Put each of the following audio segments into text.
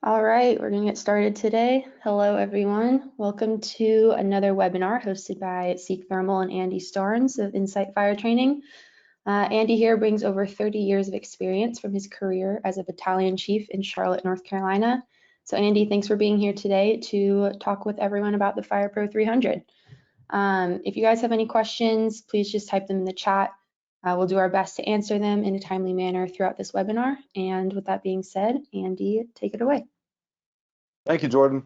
All right, we're going to get started today. Hello, everyone. Welcome to another webinar hosted by Seek Thermal and Andy Starnes of Insight Fire Training. Andy here brings over 30 years of experience from his career as a battalion chief in Charlotte, North Carolina. So Andy, thanks for being here today to talk with everyone about the FirePRO 300. If you guys have any questions, please just type them in the chat. We'll do our best to answer them in a timely manner throughout this webinar. And with that being said, Andy, take it away. Thank you, Jordan.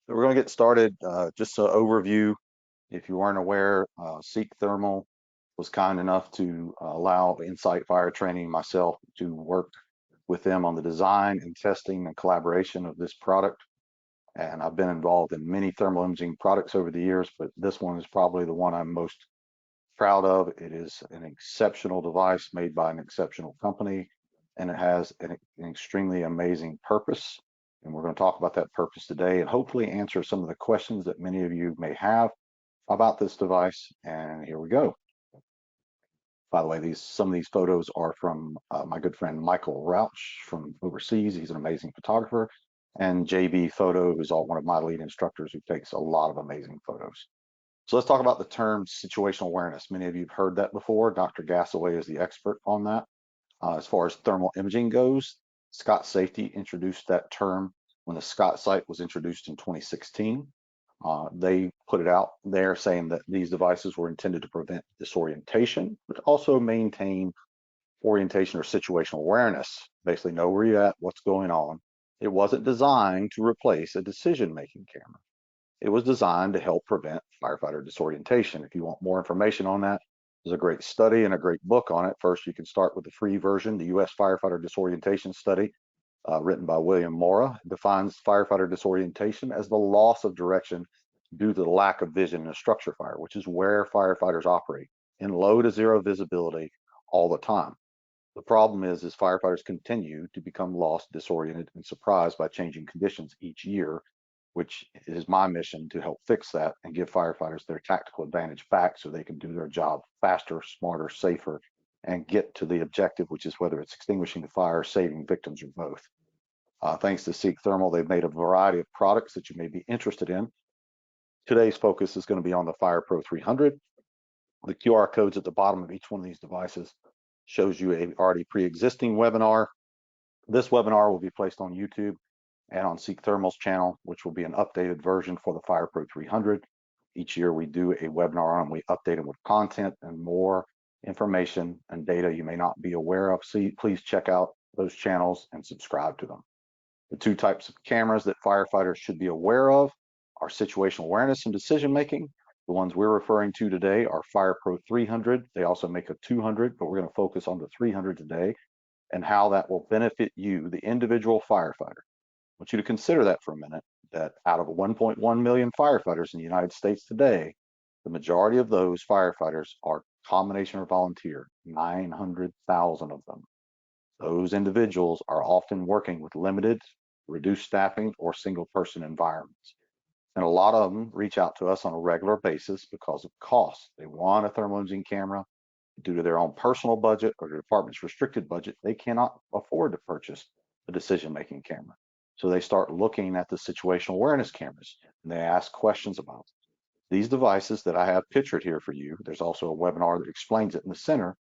So we're going to get started. Just an overview. If you weren't aware, Seek Thermal was kind enough to allow Insight Fire Training, myself, to work with them on the design and testing and collaboration of this product. And I've been involved in many thermal imaging products over the years, but this one is probably the one I'm most proud of. It is an exceptional device made by an exceptional company, and it has an extremely amazing purpose. And we're going to talk about that purpose today and hopefully answer some of the questions that many of you may have about this device. And here we go. By the way, some of these photos are from my good friend Michael Rauch from overseas. He's an amazing photographer. And JB Photo, who's one of my lead instructors, who takes a lot of amazing photos. So let's talk about the term situational awareness. Many of you have heard that before. Dr. Gassaway is the expert on that. As far as thermal imaging goes, Scott Safety introduced that term when the Scott site was introduced in 2016. They put it out there saying that these devices were intended to prevent disorientation, but also maintain orientation or situational awareness. Basically, know where you're at, what's going on. It wasn't designed to replace a decision-making camera. It was designed to help prevent firefighter disorientation. If you want more information on that, there's a great study and a great book on it. First, you can start with the free version, the U.S. Firefighter Disorientation Study, written by William Mora. It defines firefighter disorientation as the loss of direction due to the lack of vision in a structure fire, which is where firefighters operate, in low to zero visibility all the time. The problem is firefighters continue to become lost, disoriented, and surprised by changing conditions each year, which is my mission to help fix that and give firefighters their tactical advantage back so they can do their job faster, smarter, safer, and get to the objective, which is whether it's extinguishing the fire, saving victims, or both. Thanks to Seek Thermal, they've made a variety of products that you may be interested in. Today's focus is going to be on the FirePRO 300. The QR codes at the bottom of each one of these devices shows you a already pre-existing webinar. This webinar will be placed on YouTube and on Seek Thermal's channel, which will be an updated version for the FirePRO 300. Each year we do a webinar and we update them with content and more information and data you may not be aware of. So please check out those channels and subscribe to them. The two types of cameras that firefighters should be aware of are situational awareness and decision making. The ones we're referring to today are FirePRO 300. They also make a 200, but we're going to focus on the 300 today and how that will benefit you, the individual firefighter. I want you to consider that for a minute, that out of 1.1 million firefighters in the United States today, the majority of those firefighters are combination or volunteer, 900,000 of them. Those individuals are often working with limited, reduced staffing, or single person environments. And a lot of them reach out to us on a regular basis because of cost. They want a thermal imaging camera. Due to their own personal budget or the department's restricted budget, they cannot afford to purchase a decision-making camera. So they start looking at the situational awareness cameras and they ask questions about them. These devices that I have pictured here for you, there's also a webinar that explains it in the center,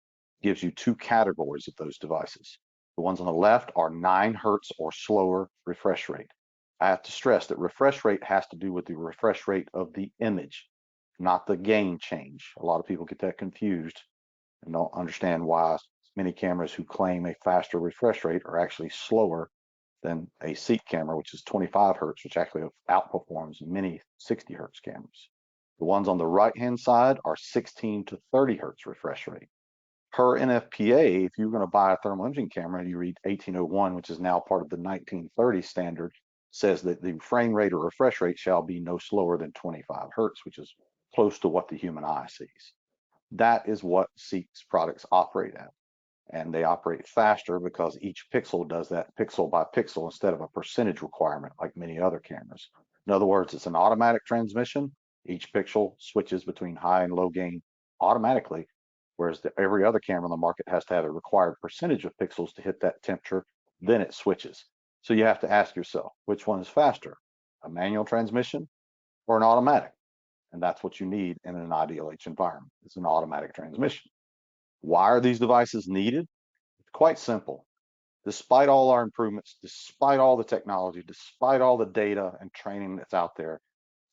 gives you two categories of those devices. The ones on the left are 9 hertz or slower refresh rate. I have to stress that refresh rate has to do with the refresh rate of the image, not the gain change. A lot of people get that confused and don't understand why many cameras who claim a faster refresh rate are actually slower than a Seek camera, which is 25 hertz, which actually outperforms many 60 hertz cameras. The ones on the right-hand side are 16 to 30 hertz refresh rate. Per NFPA, if you're going to buy a thermal imaging camera and you read 1801, which is now part of the 1930 standard, says that the frame rate or refresh rate shall be no slower than 25 hertz, which is close to what the human eye sees. That is what Seek's products operate at. And they operate faster because each pixel does that pixel by pixel instead of a percentage requirement like many other cameras. In other words, it's an automatic transmission. Each pixel switches between high and low gain automatically, whereas every other camera on the market has to have a required percentage of pixels to hit that temperature, then it switches. So you have to ask yourself, which one is faster, a manual transmission or an automatic? And that's what you need in an IDLH environment. It's an automatic transmission. Why are these devices needed? It's quite simple. Despite all our improvements, despite all the technology, despite all the data and training that's out there,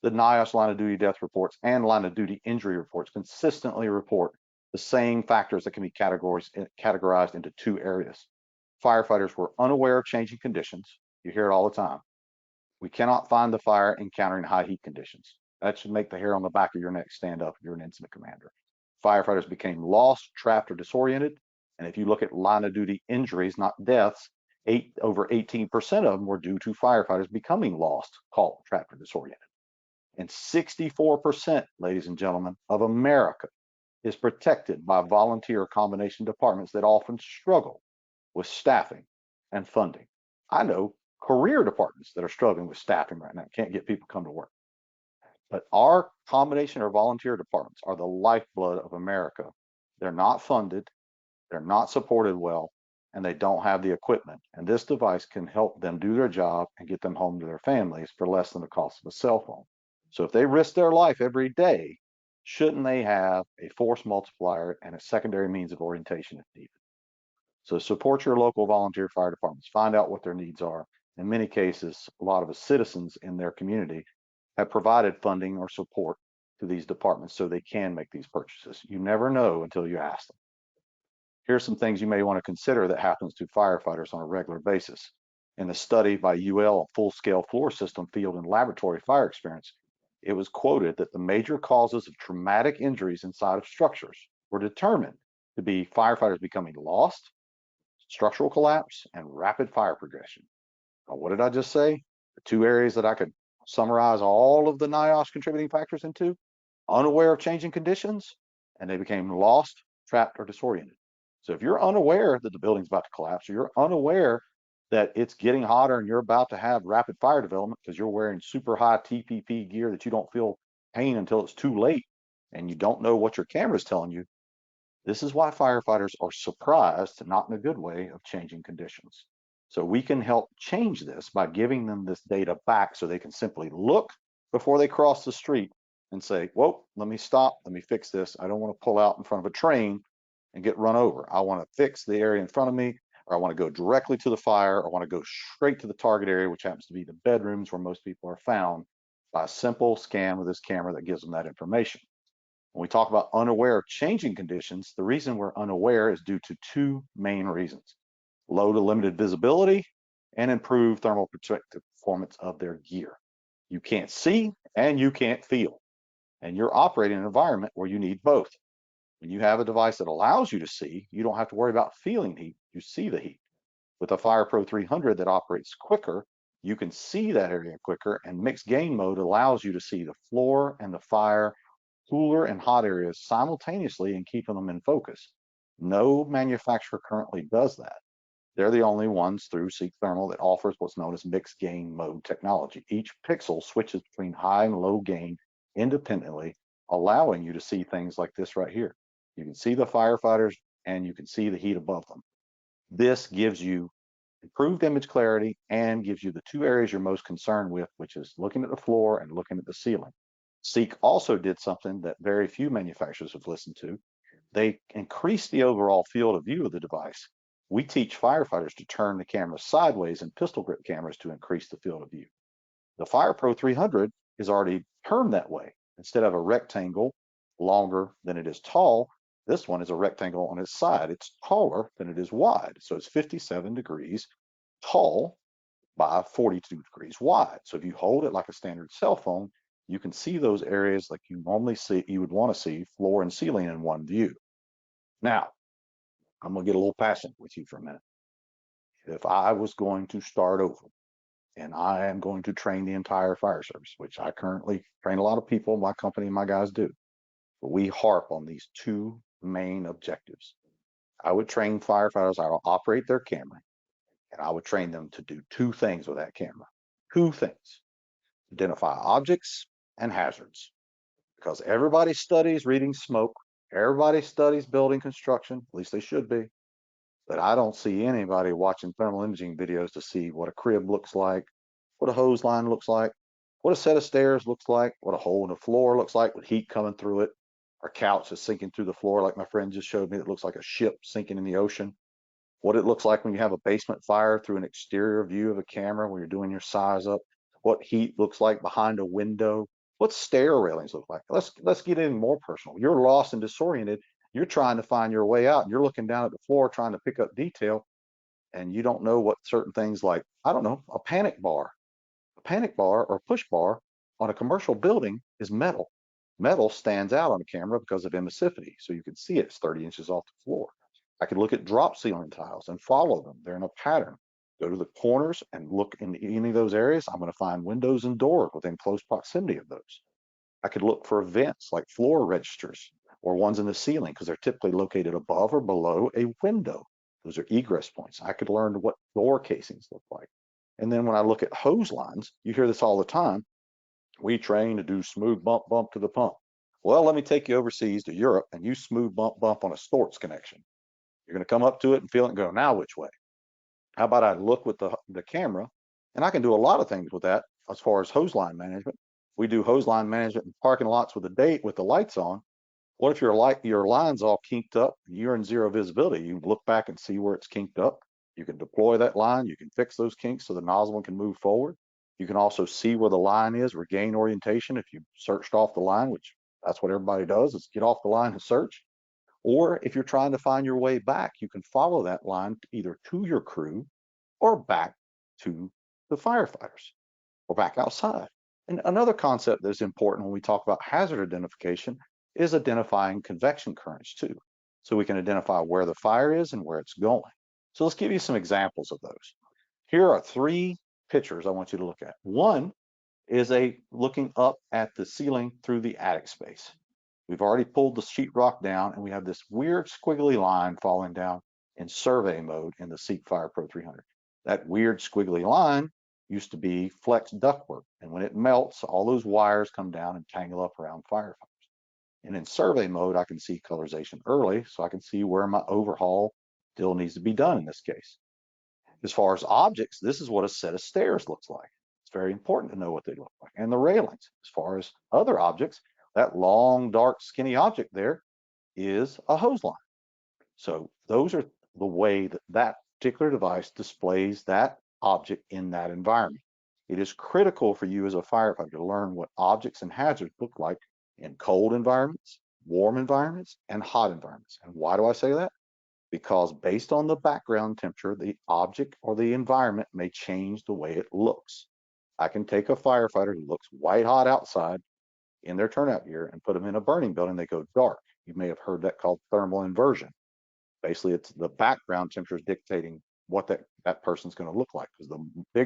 the NIOSH line of duty death reports and line of duty injury reports consistently report the same factors that can be categorized into two areas. Firefighters were unaware of changing conditions. You hear it all the time. We cannot find the fire encountering high heat conditions. That should make the hair on the back of your neck stand up if you're an incident commander. Firefighters became lost, trapped, or disoriented. And if you look at line of duty injuries, not deaths, over 18% of them were due to firefighters becoming lost, caught, trapped, or disoriented. And 64%, ladies and gentlemen, of America is protected by volunteer combination departments that often struggle with staffing and funding. I know career departments that are struggling with staffing right now, can't get people to come to work. But our combination or volunteer departments are the lifeblood of America. They're not funded, they're not supported well, and they don't have the equipment. And this device can help them do their job and get them home to their families for less than the cost of a cell phone. So if they risk their life every day, shouldn't they have a force multiplier and a secondary means of orientation if needed? So support your local volunteer fire departments, find out what their needs are. In many cases, a lot of the citizens in their community have provided funding or support to these departments so they can make these purchases. You never know until you ask them. Here's some things you may want to consider that happens to firefighters on a regular basis. In a study by UL, a full-scale floor system field and laboratory fire experience, it was quoted that the major causes of traumatic injuries inside of structures were determined to be firefighters becoming lost, structural collapse, and rapid fire progression. Now, what did I just say? The two areas that I could summarize all of the NIOSH contributing factors into: unaware of changing conditions, and they became lost, trapped, or disoriented. So if you're unaware that the building's about to collapse, or you're unaware that it's getting hotter and you're about to have rapid fire development because you're wearing super high TPP gear that you don't feel pain until it's too late, and you don't know what your camera's telling you, this is why firefighters are surprised, not in a good way, of changing conditions. So we can help change this by giving them this data back so they can simply look before they cross the street and say, whoa, let me stop, let me fix this. I don't want to pull out in front of a train and get run over. I want to fix the area in front of me, or I want to go directly to the fire, or I want to go straight to the target area, which happens to be the bedrooms where most people are found, by a simple scan with this camera that gives them that information. When we talk about unaware of changing conditions, the reason we're unaware is due to two main reasons: low to limited visibility and improved thermal protective performance of their gear. You can't see and you can't feel, and you're operating in an environment where you need both. When you have a device that allows you to see, you don't have to worry about feeling heat, you see the heat. With a FirePRO 300 that operates quicker, you can see that area quicker, and mixed gain mode allows you to see the floor and the fire, cooler and hot areas simultaneously and keeping them in focus. No manufacturer currently does that. They're the only ones through Seek Thermal that offers what's known as mixed gain mode technology. Each pixel switches between high and low gain independently, allowing you to see things like this right here. You can see the firefighters and you can see the heat above them. This gives you improved image clarity and gives you the two areas you're most concerned with, which is looking at the floor and looking at the ceiling. Seek also did something that very few manufacturers have listened to. They increased the overall field of view of the device. We teach firefighters to turn the camera sideways in pistol grip cameras to increase the field of view. The FirePRO 300 is already turned that way. Instead of a rectangle longer than it is tall, this one is a rectangle on its side. It's taller than it is wide. So it's 57 degrees tall by 42 degrees wide. So if you hold it like a standard cell phone, you can see those areas like you normally see, you would want to see floor and ceiling in one view. Now, I'm going to get a little passionate with you for a minute. If I was going to start over and I am going to train the entire fire service, which I currently train a lot of people, my company and my guys do, but we harp on these two main objectives. I would train firefighters how to operate their camera, and I would train them to do two things with that camera. Two things: identify objects and hazards. Because everybody studies reading smoke, everybody studies building construction, at least they should be. But I don't see anybody watching thermal imaging videos to see what a crib looks like, what a hose line looks like, what a set of stairs looks like, what a hole in the floor looks like with heat coming through it. Our couch is sinking through the floor like my friend just showed me. It looks like a ship sinking in the ocean. What it looks like when you have a basement fire through an exterior view of a camera when you're doing your size up, what heat looks like behind a window, what stair railings look like. Let's get in more personal. You're lost and disoriented. You're trying to find your way out. You're looking down at the floor trying to pick up detail, and you don't know what certain things like, I don't know, a panic bar. A panic bar or push bar on a commercial building is metal. Metal stands out on a camera because of emissivity, so you can see it's 30 inches off the floor. I could look at drop ceiling tiles and follow them. They're in a pattern. Go to the corners and look in any of those areas. I'm going to find windows and doors within close proximity of those. I could look for vents like floor registers or ones in the ceiling because they're typically located above or below a window. Those are egress points. I could learn what door casings look like. And then when I look at hose lines, you hear this all the time. We train to do smooth bump bump to the pump. Well, let me take you overseas to Europe and you smooth bump bump on a Storts connection. You're going to come up to it and feel it and go, now which way? How about I look with the camera? And I can do a lot of things with that as far as hose line management. We do hose line management in parking lots with the lights on. What if your line's all kinked up and you're in zero visibility? You can look back and see where it's kinked up. You can deploy that line. You can fix those kinks so the nozzle can move forward. You can also see where the line is, regain orientation if you searched off the line, which that's what everybody does is get off the line and search. Or if you're trying to find your way back, you can follow that line either to your crew or back to the firefighters or back outside. And another concept that's important when we talk about hazard identification is identifying convection currents too. So we can identify where the fire is and where it's going. So let's give you some examples of those. Here are three pictures I want you to look at. One is a looking up at the ceiling through the attic space. We've already pulled the sheetrock down and we have this weird squiggly line falling down in survey mode in the FirePRO 300. That weird squiggly line used to be flex ductwork. And when it melts, all those wires come down and tangle up around firefighters. And in survey mode, I can see colorization early, so I can see where my overhaul still needs to be done in this case. As far as objects, this is what a set of stairs looks like. It's very important to know what they look like. And the railings. As far as other objects, that long, dark, skinny object there is a hose line. So those are the way that that particular device displays that object in that environment. It is critical for you as a firefighter to learn what objects and hazards look like in cold environments, warm environments, and hot environments. And why do I say that? Because based on the background temperature, the object or the environment may change the way it looks. I can take a firefighter who looks white hot outside in their turnout gear and put them in a burning building, they go dark. You may have heard that called thermal inversion. Basically, it's the background temperature is dictating what that person's going to look like because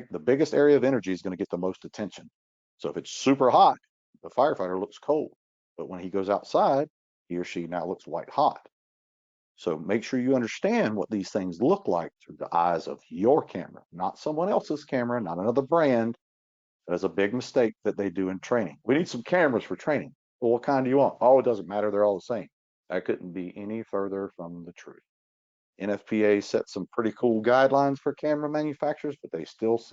the biggest area of energy is going to get the most attention. So if it's super hot, the firefighter looks cold, but when he goes outside, he or she now looks white hot. So make sure you understand what these things look like through the eyes of your camera, not someone else's camera, not another brand. That's a big mistake that they do in training. We need some cameras for training. Well, what kind do you want? Oh, it doesn't matter. They're all the same. That couldn't be any further from the truth. NFPA set some pretty cool guidelines for camera manufacturers, but they still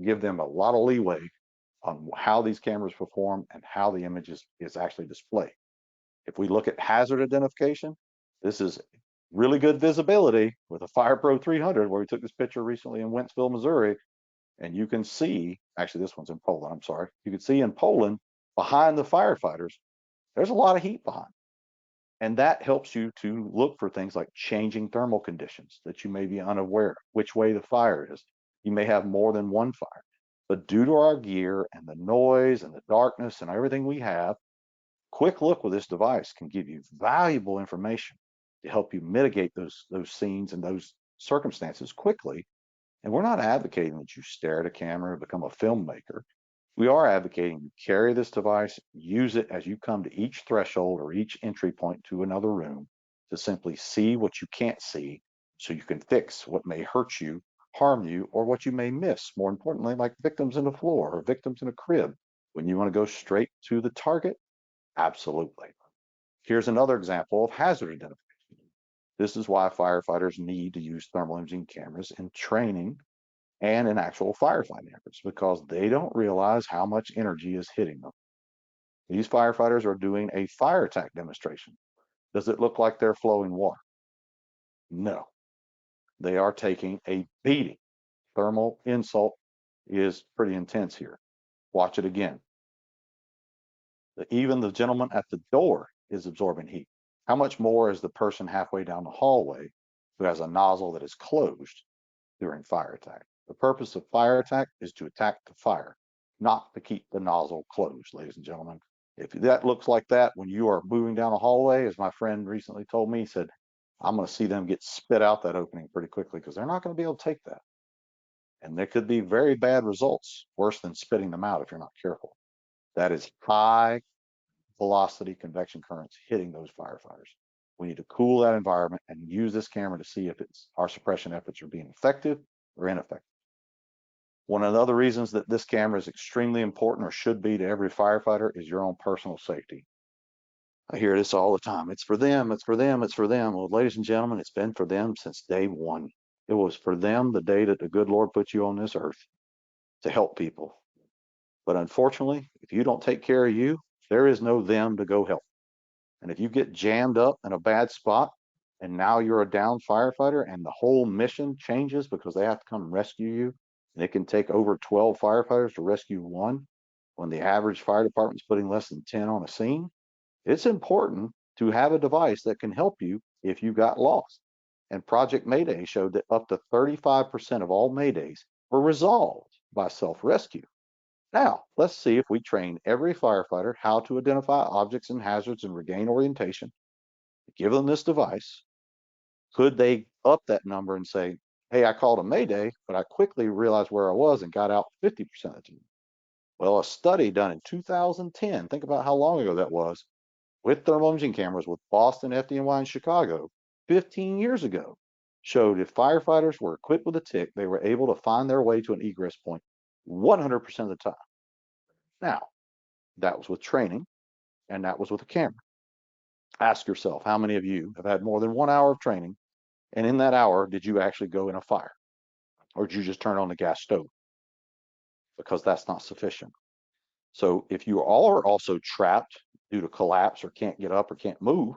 give them a lot of leeway on how these cameras perform and how the image is actually displayed. If we look at hazard identification, this is really good visibility with a FirePRO 300, where we took this picture recently in Wentzville, Missouri, and you can see, actually this one's in Poland, I'm sorry. You can see in Poland, behind the firefighters, there's a lot of heat behind. And that helps you to look for things like changing thermal conditions that you may be unaware of, which way the fire is. You may have more than one fire. But due to our gear and the noise and the darkness and everything we have, quick look with this device can give you valuable information to help you mitigate those scenes and those circumstances quickly. And we're not advocating that you stare at a camera and become a filmmaker. We are advocating you carry this device, use it as you come to each threshold or each entry point to another room to simply see what you can't see so you can fix what may hurt you, harm you, or what you may miss. More importantly, like victims in the floor or victims in a crib. When you want to go straight to the target, absolutely. Here's another example of hazard identification. This is why firefighters need to use thermal imaging cameras in training and in actual firefighting efforts because they don't realize how much energy is hitting them. These firefighters are doing a fire attack demonstration. Does it look like they're flowing water? No, they are taking a beating. Thermal insult is pretty intense here. Watch it again. Even the gentleman at the door is absorbing heat. How much more is the person halfway down the hallway who has a nozzle that is closed during fire attack? The purpose of fire attack is to attack the fire, not to keep the nozzle closed, ladies and gentlemen. If that looks like that when you are moving down a hallway, as my friend recently told me, he said, I'm going to see them get spit out that opening pretty quickly because they're not going to be able to take that. And there could be very bad results, worse than spitting them out if you're not careful. That is high velocity convection currents hitting those firefighters. We need to cool that environment and use this camera to see if our suppression efforts are being effective or ineffective. One of the other reasons that this camera is extremely important or should be to every firefighter is your own personal safety. I hear this all the time. It's for them, it's for them, it's for them. Well, ladies and gentlemen, it's been for them since day one. It was for them the day that the good Lord put you on this earth to help people. But unfortunately, if you don't take care of you, there is no them to go help. And if you get jammed up in a bad spot and now you're a down firefighter and the whole mission changes because they have to come rescue you, and it can take over 12 firefighters to rescue one when the average fire department's putting less than 10 on a scene, it's important to have a device that can help you if you got lost. And Project Mayday showed that up to 35% of all Maydays were resolved by self-rescue. Now, let's see if we train every firefighter how to identify objects and hazards and regain orientation. Give them this device. Could they up that number and say, hey, I called a Mayday, but I quickly realized where I was and got out 50% of the time? Well, a study done in 2010, think about how long ago that was, with thermal imaging cameras with Boston, FDNY, and Chicago 15 years ago, showed if firefighters were equipped with a TIC, they were able to find their way to an egress point 100% of the time. Now, that was with training, and that was with a camera. Ask yourself, how many of you have had more than 1 hour of training, and in that hour, did you actually go in a fire? Or did you just turn on the gas stove? Because that's not sufficient. So if you are also trapped due to collapse or can't get up or can't move,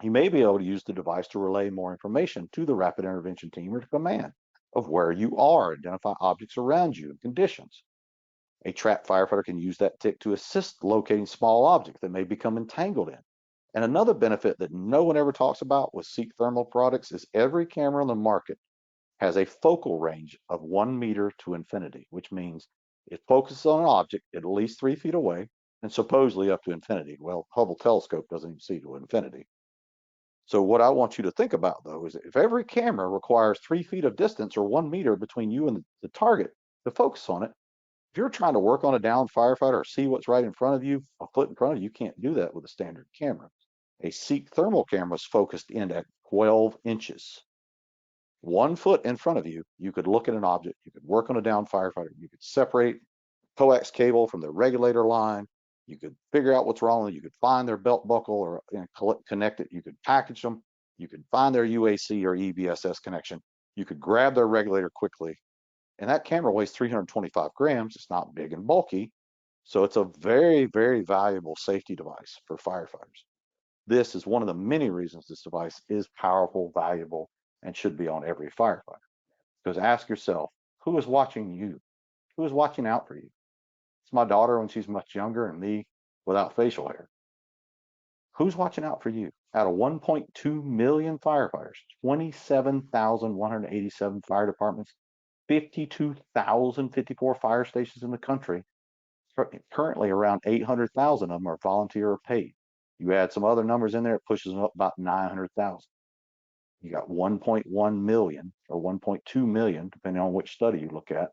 you may be able to use the device to relay more information to the rapid intervention team or to command of where you are, identify objects around you and conditions. A trapped firefighter can use that TIC to assist locating small objects that may become entangled in. And another benefit that no one ever talks about with Seek Thermal products is every camera on the market has a focal range of 1 meter to infinity, which means it focuses on an object at least 3 feet away and supposedly up to infinity. Well, Hubble telescope doesn't even see to infinity. So what I want you to think about though is if every camera requires 3 feet of distance or 1 meter between you and the target to focus on it, if you're trying to work on a downed firefighter or see what's right in front of you, a foot in front of you, you can't do that with a standard camera. A Seek thermal camera is focused in at 12 inches. 1 foot in front of you, you could look at an object, you could work on a downed firefighter, you could separate coax cable from the regulator line, you could figure out what's wrong with it, you could find their belt buckle or connect it, you could package them, you could find their UAC or EBSS connection, you could grab their regulator quickly. And that camera weighs 325 grams. It's not big and bulky. So it's a very, very valuable safety device for firefighters. This is one of the many reasons this device is powerful, valuable, and should be on every firefighter. Because ask yourself, who is watching you? Who is watching out for you? It's my daughter when she's much younger and me without facial hair. Who's watching out for you? Out of 1.2 million firefighters, 27,187 fire departments, 52,054 fire stations in the country, currently around 800,000 of them are volunteer or paid. You add some other numbers in there, it pushes them up about 900,000. You got 1.1 million or 1.2 million, depending on which study you look at.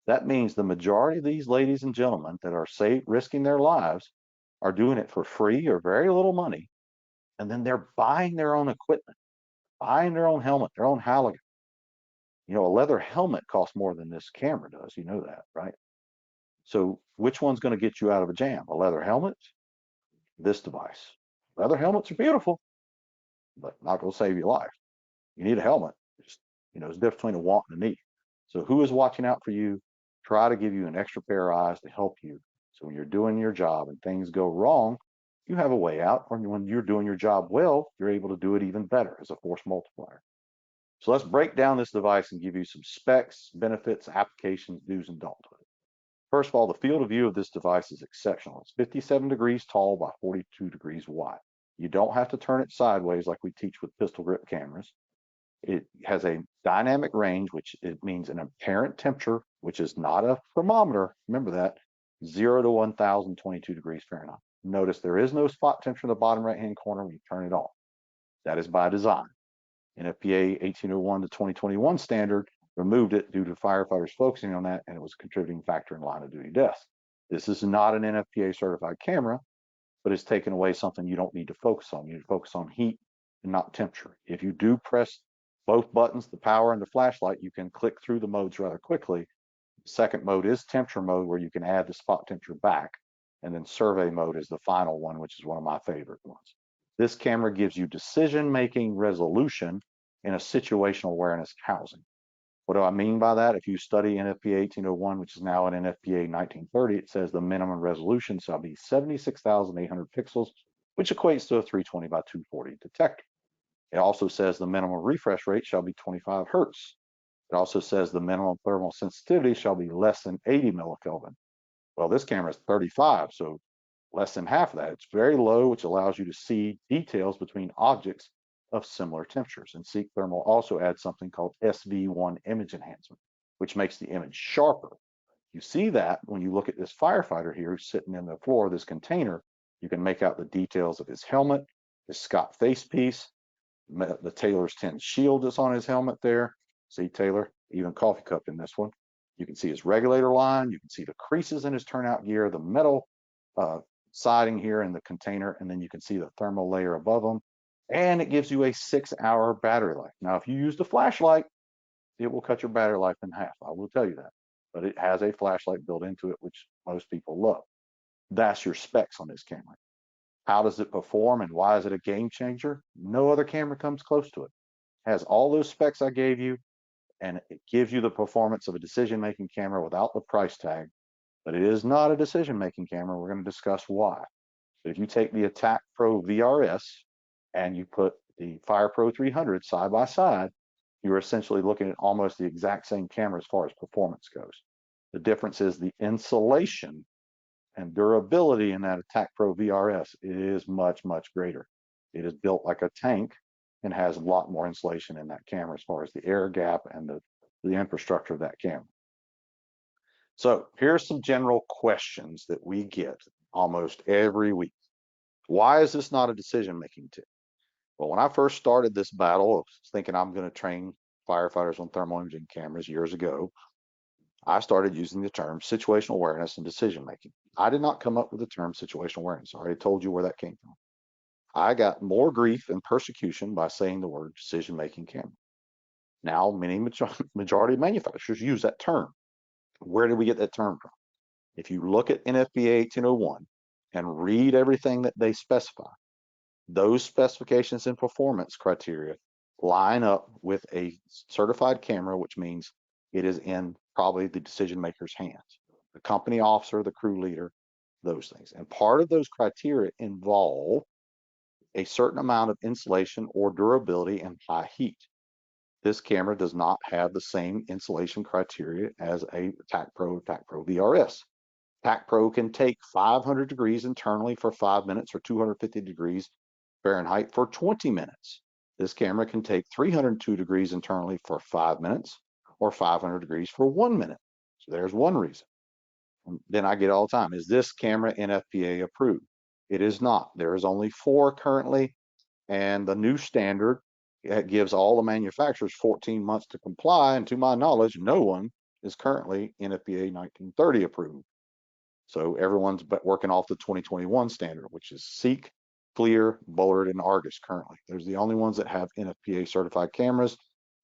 That means the majority of these ladies and gentlemen that are risking their lives are doing it for free or very little money. And then they're buying their own equipment, buying their own helmet, their own halogen. You know, a leather helmet costs more than this camera does. You know that, right? So which one's going to get you out of a jam? A leather helmet? This device. Leather helmets are beautiful, but not going to save your life. You need a helmet. Just, there's a difference between a want and a need. So who is watching out for you? Try to give you an extra pair of eyes to help you. So when you're doing your job and things go wrong, you have a way out. Or when you're doing your job well, you're able to do it even better as a force multiplier. So let's break down this device and give you some specs, benefits, applications, do's and don'ts. First of all, the field of view of this device is exceptional. It's 57 degrees tall by 42 degrees wide. You don't have to turn it sideways like we teach with pistol grip cameras. It has a dynamic range, which it means an apparent temperature, which is not a thermometer. Remember that, 0 to 1022 degrees Fahrenheit. Notice there is no spot temperature in the bottom right-hand corner when you turn it on. That is by design. NFPA 1801 to 2021 standard removed it due to firefighters focusing on that, and it was a contributing factor in line of duty deaths. This is not an NFPA certified camera, but it's taken away something you don't need to focus on. You need to focus on heat and not temperature. If you do press both buttons, the power and the flashlight, you can click through the modes rather quickly. The second mode is temperature mode, where you can add the spot temperature back. And then survey mode is the final one, which is one of my favorite ones. This camera gives you decision-making resolution in a situational awareness housing. What do I mean by that? If you study NFPA 1801, which is now in NFPA 1930, it says the minimum resolution shall be 76,800 pixels, which equates to a 320 by 240 detector. It also says the minimum refresh rate shall be 25 hertz. It also says the minimum thermal sensitivity shall be less than 80 millikelvin. Well, this camera is 35, so less than half of that. It's very low, which allows you to see details between objects of similar temperatures. And Seek Thermal also adds something called SV1 image enhancement, which makes the image sharper. You see that when you look at this firefighter here who's sitting in the floor of this container. You can make out the details of his helmet, his Scott facepiece, the Taylor's 10 shield that's on his helmet there. See Taylor, even coffee cup in this one. You can see his regulator line. You can see the creases in his turnout gear, the metal siding here in the container, and then you can see the thermal layer above them. And it gives you a 6-hour battery life. Now, if you use the flashlight, it will cut your battery life in half. I will tell you that. But it has a flashlight built into it, which most people love. That's your specs on this camera. How does it perform and why is it a game changer? No other camera comes close to it. It has all those specs I gave you, and it gives you the performance of a decision-making camera without the price tag, but it is not a decision-making camera. We're going to discuss why. But if you take the Attack Pro VRS and you put the FirePRO 300 side by side, you're essentially looking at almost the exact same camera as far as performance goes. The difference is the insulation and durability in that Attack Pro VRS is much, much greater. It is built like a tank and has a lot more insulation in that camera as far as the air gap and the infrastructure of that camera. So here's some general questions that we get almost every week. Why is this not a decision-making tip? Well, when I first started this battle of thinking I'm going to train firefighters on thermal imaging cameras years ago, I started using the term situational awareness and decision making. I did not come up with the term situational awareness. I already told you where that came from. I got more grief and persecution by saying the word decision making camera. Now, many majority of manufacturers use that term. Where did we get that term from? If you look at NFPA 1801 and read everything that they specify, those specifications and performance criteria line up with a certified camera, which means it is in probably the decision maker's hands, the company officer, the crew leader, those things. And part of those criteria involve a certain amount of insulation or durability and high heat. This camera does not have the same insulation criteria as a TAC Pro VRS. TAC Pro can take 500 degrees internally for 5 minutes or 250 degrees Fahrenheit for 20 minutes. This camera can take 302 degrees internally for 5 minutes or 500 degrees for 1 minute. So there's one reason. And then I get all the time, is this camera NFPA approved? It is not. There is only 4 currently, and the new standard gives all the manufacturers 14 months to comply, and to my knowledge, no one is currently NFPA 1930 approved. So everyone's working off the 2021 standard, which is Seek, FLIR, Bullard, and Argus currently. There's the only ones that have NFPA certified cameras.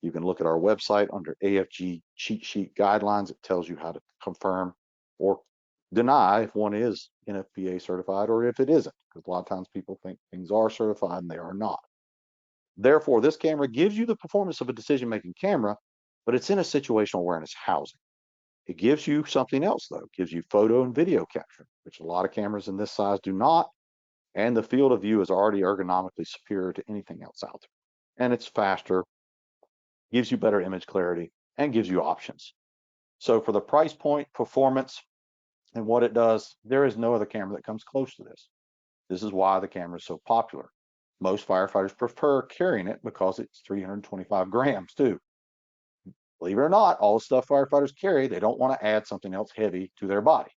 You can look at our website under AFG cheat sheet guidelines. It tells you how to confirm or deny if one is NFPA certified or if it isn't, because a lot of times people think things are certified and they are not. Therefore, this camera gives you the performance of a decision-making camera, but it's in a situational awareness housing. It gives you something else, though. It gives you photo and video capture, which a lot of cameras in this size do not. And the field of view is already ergonomically superior to anything else out there. And it's faster, gives you better image clarity, and gives you options. So for the price point, performance, and what it does, there is no other camera that comes close to this. This is why the camera is so popular. Most firefighters prefer carrying it because it's 325 grams too. Believe it or not, all the stuff firefighters carry, they don't want to add something else heavy to their body.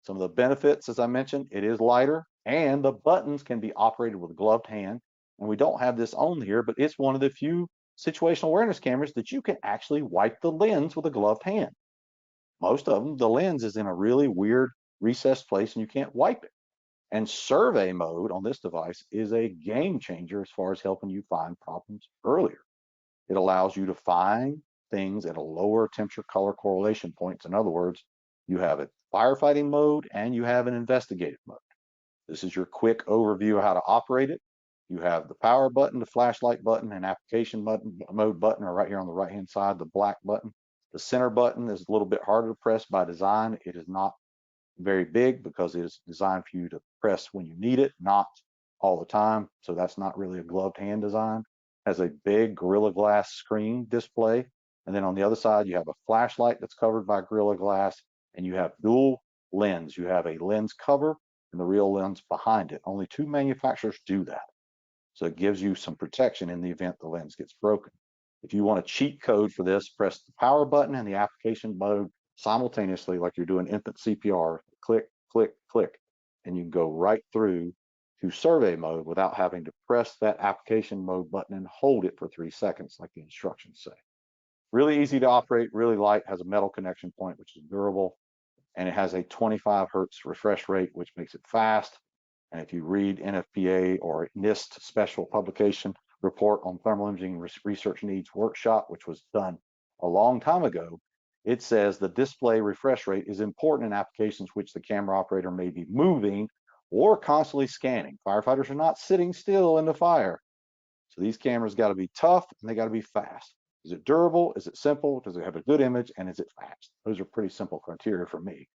Some of the benefits, as I mentioned, it is lighter and the buttons can be operated with a gloved hand. And we don't have this on here, but it's one of the few situational awareness cameras that you can actually wipe the lens with a gloved hand. Most of them, the lens is in a really weird recessed place and you can't wipe it. And survey mode on this device is a game changer as far as helping you find problems earlier. It allows you to find things at a lower temperature color correlation points. In other words, you have a firefighting mode and you have an investigative mode. This is your quick overview of how to operate it. You have the power button, the flashlight button, and application mode button are right here on the right hand side, the black button. The center button is a little bit harder to press by design. It is not very big because it is designed for you to press when you need it, not all the time. So that's not really a gloved hand design. Has a big Gorilla Glass screen display. And then on the other side, you have a flashlight that's covered by Gorilla Glass, and you have dual lens. You have a lens cover and the real lens behind it. Only two manufacturers do that. So it gives you some protection in the event the lens gets broken. If you want a cheat code for this, press the power button and the application mode simultaneously like you're doing infant CPR. Click, click, click, and you can go right through to survey mode without having to press that application mode button and hold it for 3 seconds like the instructions say. Really easy to operate, really light, has a metal connection point, which is durable, and it has a 25 hertz refresh rate, which makes it fast. And if you read NFPA or NIST special publication report on thermal imaging research needs workshop, which was done a long time ago, it says the display refresh rate is important in applications which the camera operator may be moving or constantly scanning. Firefighters are not sitting still in the fire. So these cameras got to be tough and they got to be fast. Is it durable? Is it simple? Does it have a good image? And is it fast? Those are pretty simple criteria for me.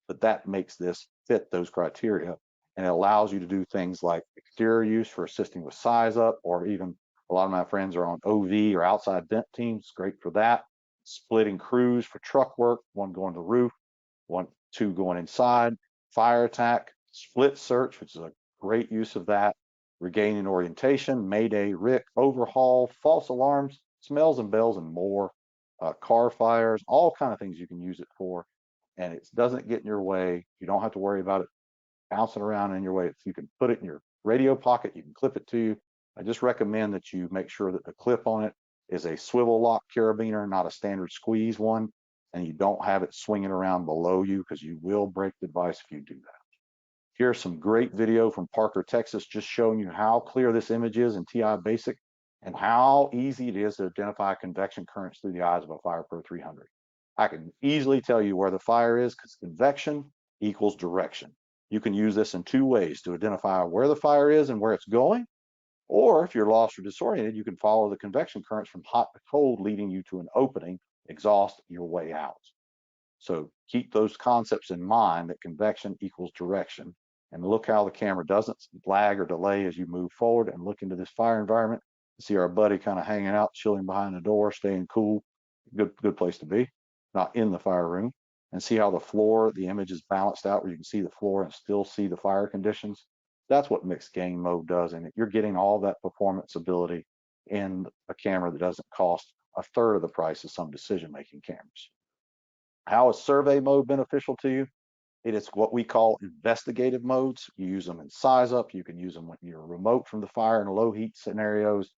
But that makes this fit those criteria. And it allows you to do things like exterior use for assisting with size up, or even a lot of my friends are on OV or outside vent teams. Great for that. Splitting crews for truck work, one going to the roof, two going inside. Fire attack, split search, which is a great use of that. Regaining orientation, mayday, RIC, overhaul, false alarms, smells and bells, and more. Car fires, all kind of things you can use it for. And it doesn't get in your way. You don't have to worry about it bouncing around in your way. You can put it in your radio pocket. You can clip it to you. I just recommend that you make sure that the clip on it is a swivel lock carabiner, not a standard squeeze one. And you don't have it swinging around below you because you will break the device if you do that. Here's some great video from Parker, Texas, just showing you how clear this image is in TI Basic and how easy it is to identify convection currents through the eyes of a FirePRO 300. I can easily tell you where the fire is because convection equals direction. You can use this in two ways to identify where the fire is and where it's going. Or if you're lost or disoriented, you can follow the convection currents from hot to cold, leading you to an opening, exhaust your way out. So keep those concepts in mind that convection equals direction. And look how the camera doesn't lag or delay as you move forward and look into this fire environment. See our buddy kind of hanging out, chilling behind the door, staying cool. Good place to be, not in the fire room. And see how the floor, the image is balanced out where you can see the floor and still see the fire conditions. That's what mixed gain mode does. And you're getting all that performance ability in a camera that doesn't cost a third of the price of some decision-making cameras. How is survey mode beneficial to you? It is what we call investigative modes. You use them in size up. You can use them when you're remote from the fire in low heat scenarios,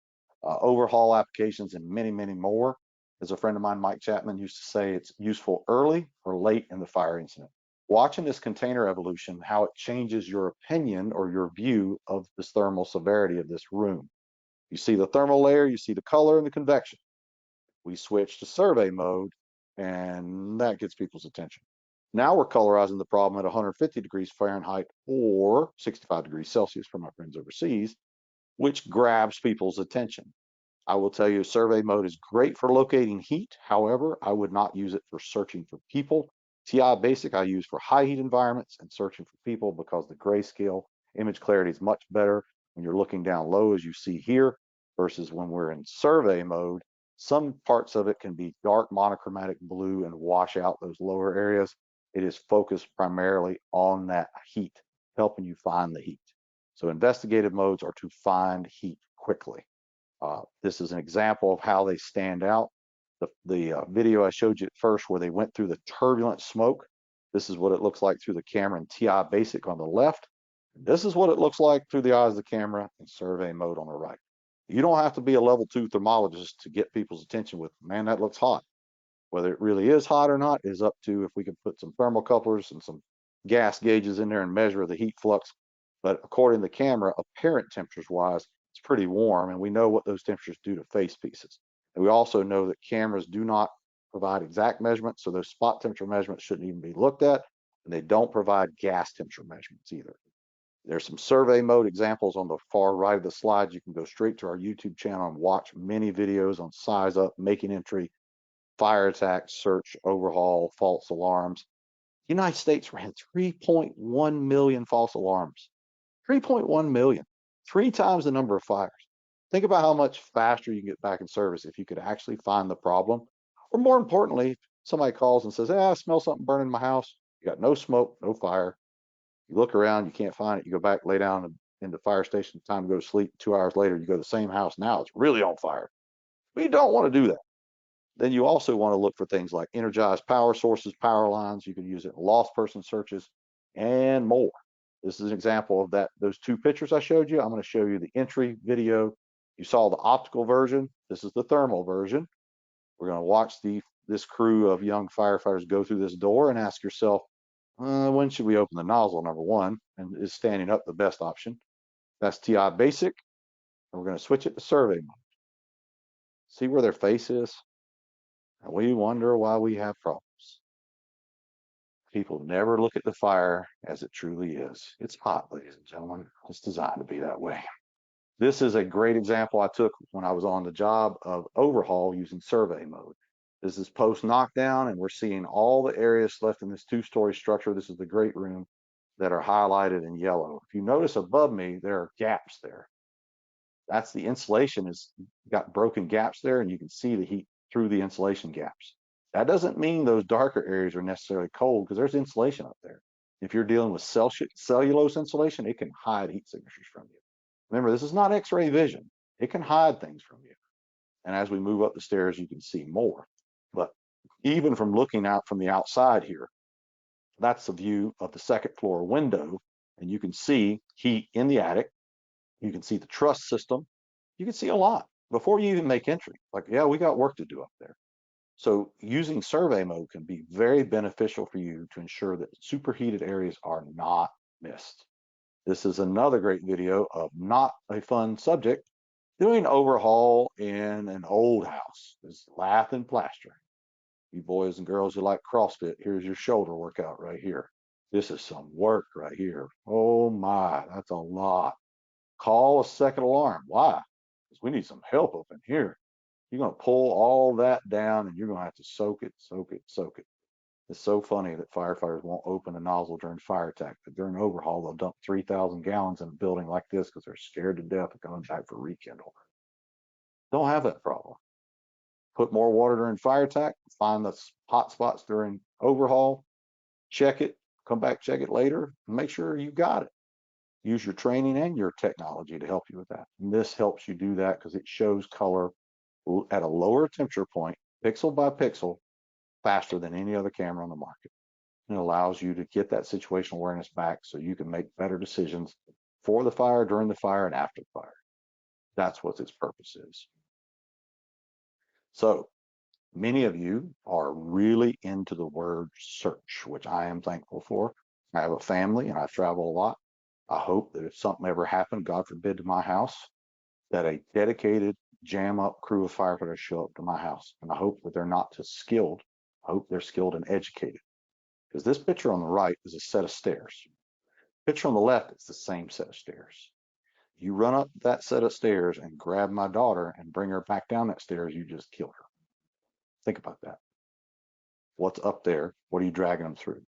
overhaul applications, and many, many more. As a friend of mine, Mike Chapman, used to say, it's useful early or late in the fire incident. Watching this container evolution, how it changes your opinion or your view of this thermal severity of this room. You see the thermal layer, you see the color and the convection. We switch to survey mode, and that gets people's attention. Now we're colorizing the problem at 150 degrees Fahrenheit or 65 degrees Celsius for my friends overseas. which grabs people's attention. I will tell you, survey mode is great for locating heat. However, I would not use it for searching for people. TI Basic I use for high heat environments and searching for people because the grayscale image clarity is much better when you're looking down low, as you see here, versus when we're in survey mode. Some parts of it can be dark monochromatic blue and wash out those lower areas. It is focused primarily on that heat, helping you find the heat. So investigative modes are to find heat quickly. This is an example of how they stand out. The video I showed you at first where they went through the turbulent smoke, this is what it looks like through the camera in TI Basic on the left. This is what it looks like through the eyes of the camera in survey mode on the right. You don't have to be a level 2 thermologist to get people's attention with, man, that looks hot. Whether it really is hot or not is up to if we can put some thermocouplers and some gas gauges in there and measure the heat flux. But according to the camera, apparent temperatures wise, it's pretty warm, and we know what those temperatures do to face pieces. And we also know that cameras do not provide exact measurements, so those spot temperature measurements shouldn't even be looked at, and they don't provide gas temperature measurements either. There's some survey mode examples on the far right of the slide. You can go straight to our YouTube channel and watch many videos on size up, making entry, fire attack, search, overhaul, false alarms. The United States ran 3.1 million false alarms. 3.1 million, 3 times the number of fires. Think about how much faster you can get back in service if you could actually find the problem. Or more importantly, somebody calls and says, I smell something burning in my house. You got no smoke, no fire. You look around, you can't find it. You go back, lay down in the fire station, time to go to sleep. 2 hours later, you go to the same house. Now it's really on fire. We don't want to do that. Then you also want to look for things like energized power sources, power lines. You can use it in lost person searches and more. This is an example of that. Those 2 pictures I showed you. I'm going to show you the entry video. You saw the optical version. This is the thermal version. We're going to watch this crew of young firefighters go through this door and ask yourself, when should we open the nozzle, number one? And is standing up the best option? That's TI Basic. And we're going to switch it to survey mode. See where their face is? And we wonder why we have problems. People never look at the fire as it truly is. It's hot, ladies and gentlemen. It's designed to be that way. This is a great example I took when I was on the job of overhaul using survey mode. This is post knockdown, and we're seeing all the areas left in this 2-story structure. This is the great room that are highlighted in yellow. If you notice above me, there are gaps there. That's the insulation has got broken gaps there, and you can see the heat through the insulation gaps. That doesn't mean those darker areas are necessarily cold because there's insulation up there. If you're dealing with cellulose insulation, it can hide heat signatures from you. Remember, this is not X-ray vision. It can hide things from you. And as we move up the stairs, you can see more. But even from looking out from the outside here, that's a view of the second floor window, and you can see heat in the attic. You can see the truss system. You can see a lot before you even make entry. Like, yeah, we got work to do up there. So using survey mode can be very beneficial for you to ensure that superheated areas are not missed. This is another great video of not a fun subject, doing overhaul in an old house. It's lath and plaster. You boys and girls who like CrossFit, here's your shoulder workout right here. This is some work right here. Oh my, that's a lot. Call a second alarm. Why? Because we need some help up in here. You're going to pull all that down and you're going to have to soak it, soak it, soak it. It's so funny that firefighters won't open a nozzle during fire attack, but during overhaul, they'll dump 3,000 gallons in a building like this because they're scared to death of coming back for rekindle. Don't have that problem. Put more water during fire attack, find the hot spots during overhaul, check it, come back, check it later, and make sure you got it. Use your training and your technology to help you with that. And this helps you do that because it shows color at a lower temperature point, pixel by pixel, faster than any other camera on the market. It allows you to get that situational awareness back so you can make better decisions for the fire, during the fire, and after the fire. That's what its purpose is. So many of you are really into the word search, which I am thankful for. I have a family and I travel a lot. I hope that if something ever happened, God forbid, to my house, that a dedicated jam up crew of firefighters show up to my house. And I hope that they're not just skilled. I hope they're skilled and educated. Because this picture on the right is a set of stairs. Picture on the left is the same set of stairs. You run up that set of stairs and grab my daughter and bring her back down that stairs, you just killed her. Think about that. What's up there? What are you dragging them through?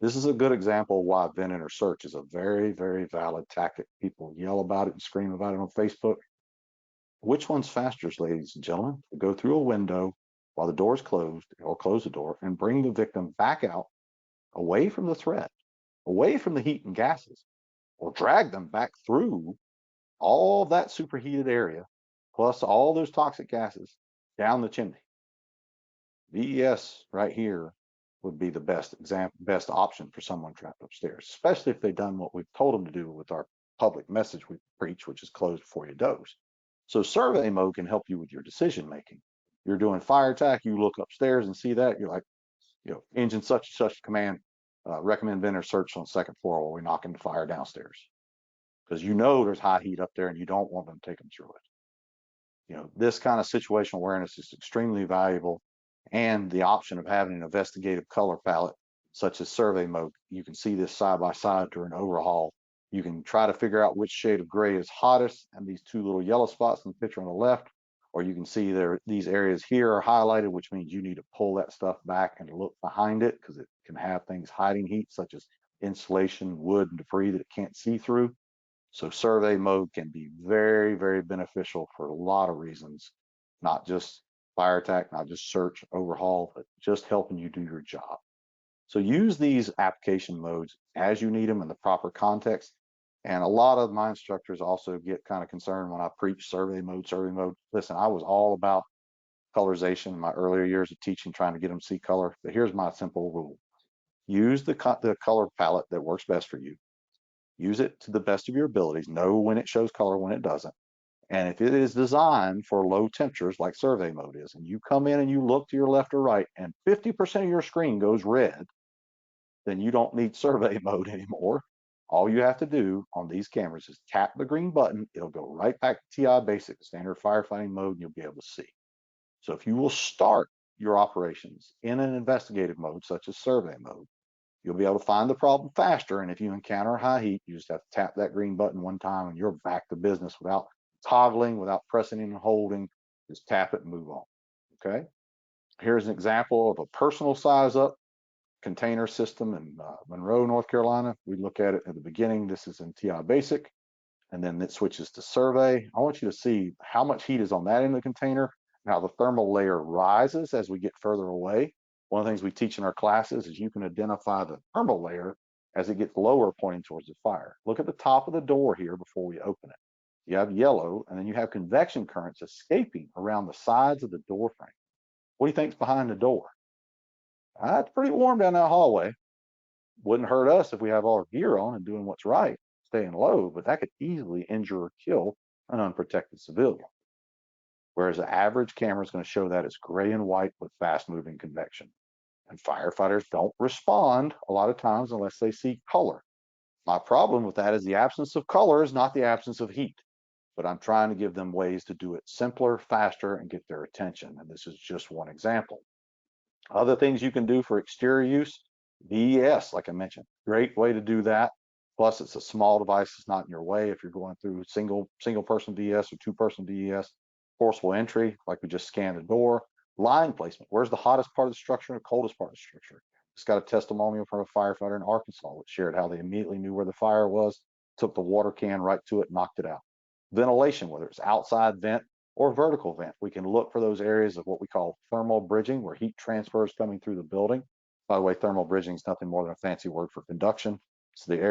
This is a good example of why vent enter search is a very, very valid tactic. People yell about it and scream about it on Facebook. Which one's faster, ladies and gentlemen? To go through a window while the door is closed, or close the door and bring the victim back out, away from the threat, away from the heat and gases, or drag them back through all that superheated area, plus all those toxic gases down the chimney. VES right here would be the best option for someone trapped upstairs, especially if they've done what we've told them to do with our public message we preach, which is close before you doze. So survey mode can help you with your decision making. You're doing fire attack, you look upstairs and see that, you're like, engine such and such command, recommend vendor search on the second floor while we're knocking the fire downstairs. Because there's high heat up there and you don't want them to take them through it. This kind of situational awareness is extremely valuable, and the option of having an investigative color palette, such as survey mode, you can see this side by side during overhaul. You can try to figure out which shade of gray is hottest, and these two little yellow spots in the picture on the left, or you can see these areas here are highlighted, which means you need to pull that stuff back and look behind it because it can have things hiding heat, such as insulation, wood, and debris that it can't see through. So survey mode can be very, very beneficial for a lot of reasons, not just fire attack, not just search, overhaul, but just helping you do your job. So use these application modes as you need them in the proper context. And a lot of my instructors also get kind of concerned when I preach survey mode, survey mode. Listen, I was all about colorization in my earlier years of teaching, trying to get them to see color. But here's my simple rule. Use the color palette that works best for you. Use it to the best of your abilities. Know when it shows color, when it doesn't. And if it is designed for low temperatures like survey mode is, and you come in and you look to your left or right and 50% of your screen goes red, then you don't need survey mode anymore. All you have to do on these cameras is tap the green button. It'll go right back to TI basic, standard firefighting mode, and you'll be able to see. So if you will start your operations in an investigative mode, such as survey mode, you'll be able to find the problem faster. And if you encounter high heat, you just have to tap that green button one time and you're back to business without toggling, without pressing and holding. Just tap it and move on. Okay. Here's an example of a personal size up container system in Monroe, North Carolina. We look at it at the beginning. This is in TI Basic, and then it switches to survey. I want you to see how much heat is on that in the container, and how the thermal layer rises as we get further away. One of the things we teach in our classes is you can identify the thermal layer as it gets lower pointing towards the fire. Look at the top of the door here before we open it. You have yellow, and then you have convection currents escaping around the sides of the door frame. What do you think's behind the door? It's pretty warm down that hallway. Wouldn't hurt us if we have all our gear on and doing what's right, staying low, but that could easily injure or kill an unprotected civilian. Whereas the average camera is going to show that as gray and white with fast moving convection. And firefighters don't respond a lot of times unless they see color. My problem with that is the absence of color is not the absence of heat, but I'm trying to give them ways to do it simpler, faster, and get their attention. And this is just one example. Other things you can do for exterior use, VES, like I mentioned, great way to do that. Plus, it's a small device; it's not in your way if you're going through single person VES or two person VES. Forcible entry, like we just scanned the door. Line placement. Where's the hottest part of the structure and the coldest part of the structure? Just got a testimonial from a firefighter in Arkansas which shared how they immediately knew where the fire was, took the water can right to it, knocked it out. Ventilation, whether it's outside vent or vertical vent. We can look for those areas of what we call thermal bridging, where heat transfer is coming through the building. By the way, thermal bridging is nothing more than a fancy word for conduction. So the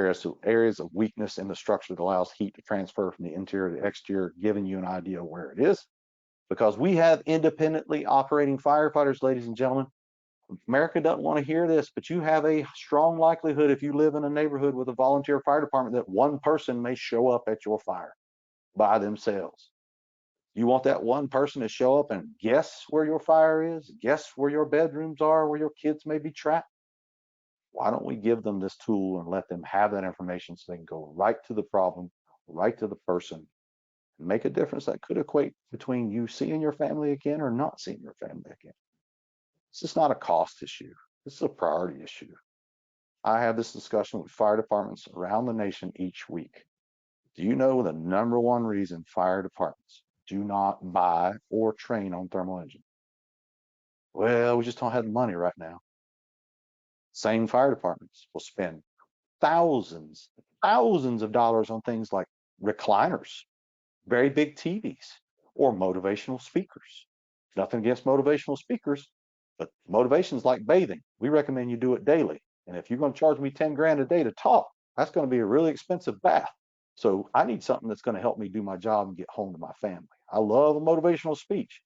areas of weakness in the structure that allows heat to transfer from the interior to the exterior, giving you an idea where it is. Because we have independently operating firefighters, ladies and gentlemen. America doesn't want to hear this, but you have a strong likelihood if you live in a neighborhood with a volunteer fire department that one person may show up at your fire by themselves. You want that one person to show up and guess where your fire is, guess where your bedrooms are, where your kids may be trapped? Why don't we give them this tool and let them have that information so they can go right to the problem, right to the person, and make a difference that could equate between you seeing your family again or not seeing your family again. This is not a cost issue. This is a priority issue. I have this discussion with fire departments around the nation each week. Do you know the number one reason fire departments do not buy or train on thermal engine? Well, we just don't have the money right now. Same fire departments will spend thousands, thousands of dollars on things like recliners, very big TVs, or motivational speakers. Nothing against motivational speakers, but motivation's like bathing. We recommend you do it daily. And if you're going to charge me 10 grand a day to talk, that's going to be a really expensive bath. So I need something that's going to help me do my job and get home to my family. I love a motivational speech,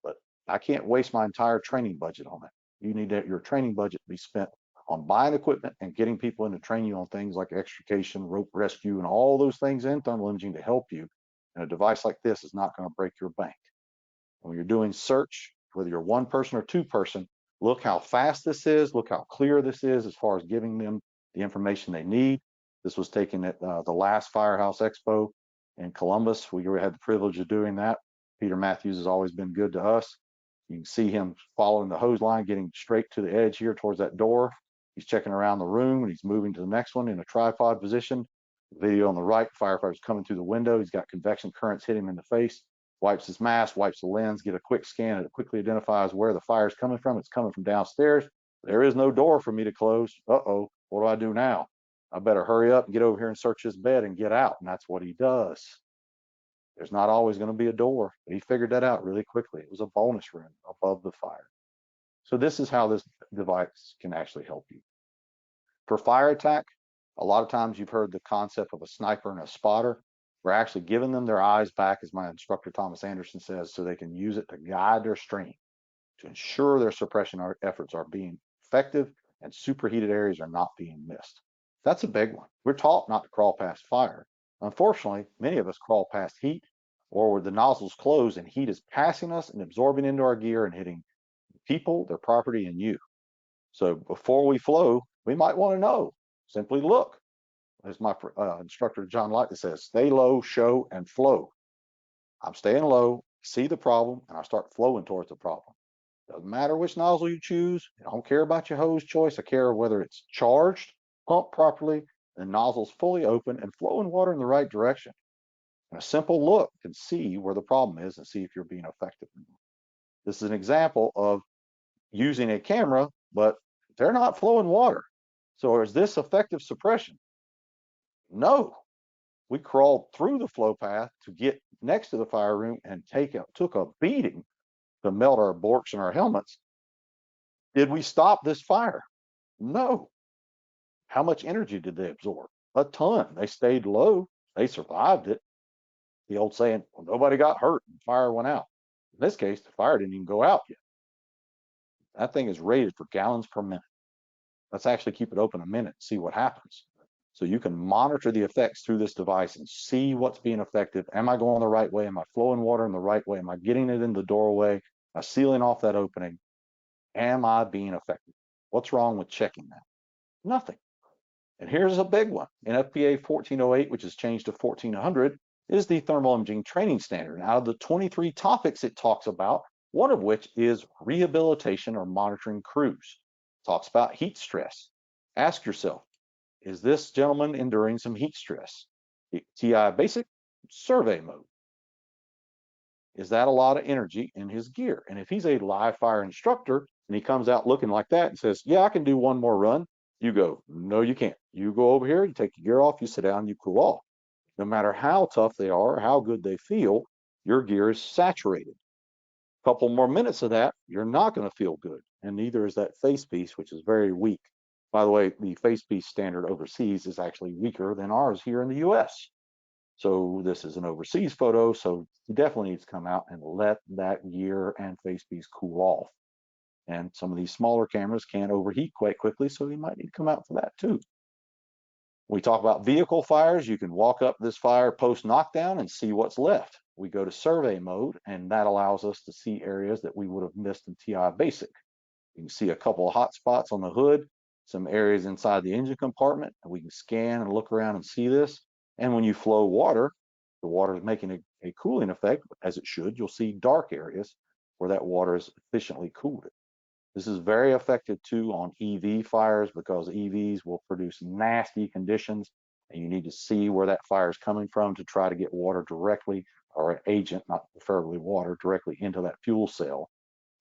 but I can't waste my entire training budget on it. You need your training budget to be spent on buying equipment and getting people in to train you on things like extrication, rope rescue, and all those things in thermal imaging to help you. And a device like this is not going to break your bank. When you're doing search, whether you're one person or two person, look how fast this is, look how clear this is as far as giving them the information they need. This was taken at the last Firehouse Expo in Columbus. We had the privilege of doing that. Peter Matthews has always been good to us. You can see him following the hose line, getting straight to the edge here towards that door. He's checking around the room and he's moving to the next one in a tripod position. The video on the right, firefighter's coming through the window. He's got convection currents hitting him in the face, wipes his mask, wipes the lens, get a quick scan, and it quickly identifies where the fire's coming from. It's coming from downstairs. There is no door for me to close. Uh-oh, what do I do now? I better hurry up and get over here and search his bed and get out. And that's what he does. There's not always going to be a door, but he figured that out really quickly. It was a bonus room above the fire. So this is how this device can actually help you. For fire attack, a lot of times you've heard the concept of a sniper and a spotter. We're actually giving them their eyes back, as my instructor Thomas Anderson says, so they can use it to guide their stream, to ensure their suppression efforts are being effective and superheated areas are not being missed. That's a big one. We're taught not to crawl past fire. Unfortunately, many of us crawl past heat or where the nozzles close and heat is passing us and absorbing into our gear and hitting people, their property, and you. So before we flow, we might want to know. Simply look. As my instructor John Lightly says, stay low, show, and flow. I'm staying low, see the problem, and I start flowing towards the problem. Doesn't matter which nozzle you choose. I don't care about your hose choice. I care whether it's charged, pumped properly, and nozzles fully open and flowing water in the right direction. And a simple look can see where the problem is and see if you're being effective. This is an example of using a camera, but they're not flowing water. So is this effective suppression? No. We crawled through the flow path to get next to the fire room and took a beating to melt our borks and our helmets. Did we stop this fire? No. How much energy did they absorb? A ton. They stayed low. They survived it. The old saying, well, nobody got hurt and the fire went out. In this case, the fire didn't even go out yet. That thing is rated for gallons per minute. Let's actually keep it open a minute and see what happens. So you can monitor the effects through this device and see what's being effective. Am I going the right way? Am I flowing water in the right way? Am I getting it in the doorway? Am I sealing off that opening? Am I being effective? What's wrong with checking that? Nothing. And here's a big one. NFPA 1408, which has changed to 1400, is the thermal imaging training standard. And out of the 23 topics it talks about, one of which is rehabilitation or monitoring crews. It talks about heat stress. Ask yourself, is this gentleman enduring some heat stress? TI basic, survey mode. Is that a lot of energy in his gear? And if he's a live fire instructor and he comes out looking like that and says, yeah, I can do one more run, you go, no, you can't. You go over here, you take your gear off, you sit down, you cool off. No matter how tough they are, or how good they feel, your gear is saturated. A couple more minutes of that, you're not going to feel good. And neither is that face piece, which is very weak. By the way, the face piece standard overseas is actually weaker than ours here in the US. So this is an overseas photo, so you definitely need to come out and let that gear and face piece cool off. And some of these smaller cameras can overheat quite quickly, so you might need to come out for that too. When we talk about vehicle fires, you can walk up this fire post knockdown and see what's left. We go to survey mode, and that allows us to see areas that we would have missed in TI basic. You can see a couple of hot spots on the hood, some areas inside the engine compartment, and we can scan and look around and see this. And when you flow water, the water is making a cooling effect, as it should. You'll see dark areas where that water is efficiently cooled. This is very effective too on EV fires because EVs will produce nasty conditions and you need to see where that fire is coming from to try to get water directly, or an agent, not preferably water, directly into that fuel cell.